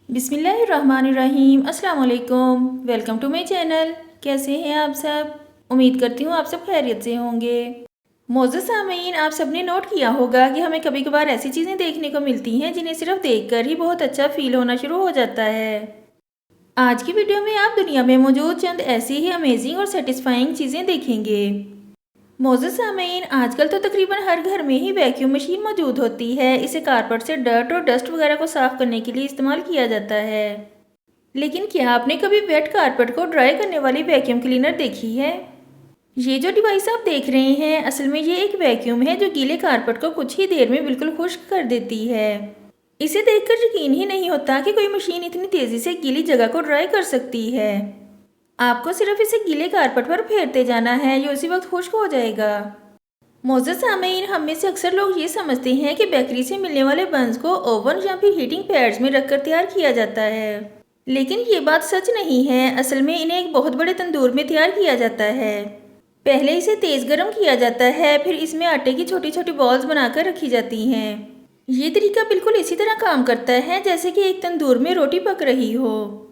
बिस्मिल्लाहिर्रहमानिर्रहीम। अस्सलाम वालेकुम। Welcome to my channel. कैसे हैं आप सब? उम्मीद करती हूँ आप सब खैरियत से होंगे। मोअज़्ज़ज़ सामीन, आप सब ने नोट किया होगा कि हमें कभी कभार ऐसी चीज़ें देखने को मिलती हैं जिन्हें सिर्फ देखकर ही बहुत अच्छा फील होना शुरू हो जाता है। आज की वीडियो में आप दुनिया में मौजूद चंद ऐसी ही अमेजिंग और सेटिस्फाइंग चीज़ें देखेंगे। मोअज़्ज़ज़ सामीन, आजकल तो तकरीबन हर घर में ही वैक्यूम मशीन मौजूद होती है। इसे कारपेट से डर्ट और डस्ट वगैरह को साफ करने के लिए इस्तेमाल किया जाता है। लेकिन क्या आपने कभी वेट कारपेट को ड्राई करने वाली वैक्यूम क्लीनर देखी है? ये जो डिवाइस आप देख रहे हैं, असल में ये एक वैक्यूम है जो गीले कारपेट को कुछ ही देर में बिल्कुल खुश्क कर देती है। इसे देखकर यकीन ही नहीं होता कि कोई मशीन इतनी तेज़ी से गीली जगह को ड्राई कर सकती है। आपको सिर्फ इसे गीले कारपेट पर फेरते जाना है, ये उसी वक्त खुश्क हो जाएगा। मोअज़्ज़ज़ सामीन, हम में से अक्सर लोग ये समझते हैं कि बेकरी से मिलने वाले बंस को ओवन या फिर हीटिंग पैड्स में रखकर तैयार किया जाता है, लेकिन ये बात सच नहीं है। असल में इन्हें एक बहुत बड़े तंदूर में तैयार किया जाता है। पहले इसे तेज़ गर्म किया जाता है, फिर इसमें आटे की छोटी छोटी बॉल्स बनाकर रखी जाती हैं। ये तरीका बिल्कुल इसी तरह काम करता है जैसे कि एक तंदूर में रोटी पक रही हो।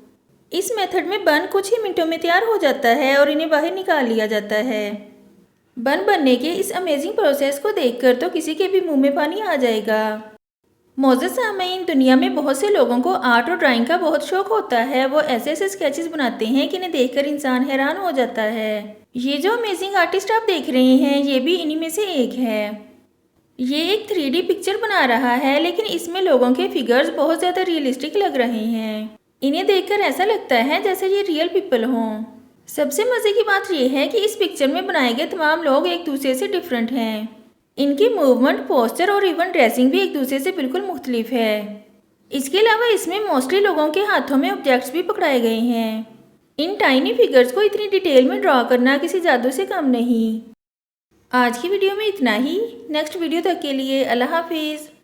इस मेथड में बन कुछ ही मिनटों में तैयार हो जाता है और इन्हें बाहर निकाल लिया जाता है। बन बनने के इस अमेजिंग प्रोसेस को देखकर तो किसी के भी मुंह में पानी आ जाएगा। मोअज़्ज़ज़ सामीन, दुनिया में बहुत से लोगों को आर्ट और ड्राइंग का बहुत शौक होता है। वो ऐसे ऐसे स्केचेस बनाते हैं कि इन्हें देखकर इंसान हैरान हो जाता है। ये जो अमेजिंग आर्टिस्ट आप देख रहे हैं, ये भी इन्हीं में से एक है। ये एक 3D पिक्चर बना रहा है, लेकिन इसमें लोगों के फिगर्स बहुत ज़्यादा रियलिस्टिक लग रहे हैं। इन्हें देखकर ऐसा लगता है जैसे ये रियल पीपल हों। सबसे मज़े की बात यह है कि इस पिक्चर में बनाए गए तमाम लोग एक दूसरे से डिफरेंट हैं। इनकी मूवमेंट, पोस्चर और इवन ड्रेसिंग भी एक दूसरे से बिल्कुल मुख्तलिफ है। इसके अलावा इसमें मोस्टली लोगों के हाथों में ऑब्जेक्ट्स भी पकड़ाए गए हैं। इन टाइनी फिगर्स को इतनी डिटेल में ड्रॉ करना किसी जादू से कम नहीं। आज की वीडियो में इतना ही। नेक्स्ट वीडियो तक के लिए अल्लाह हाफिज़।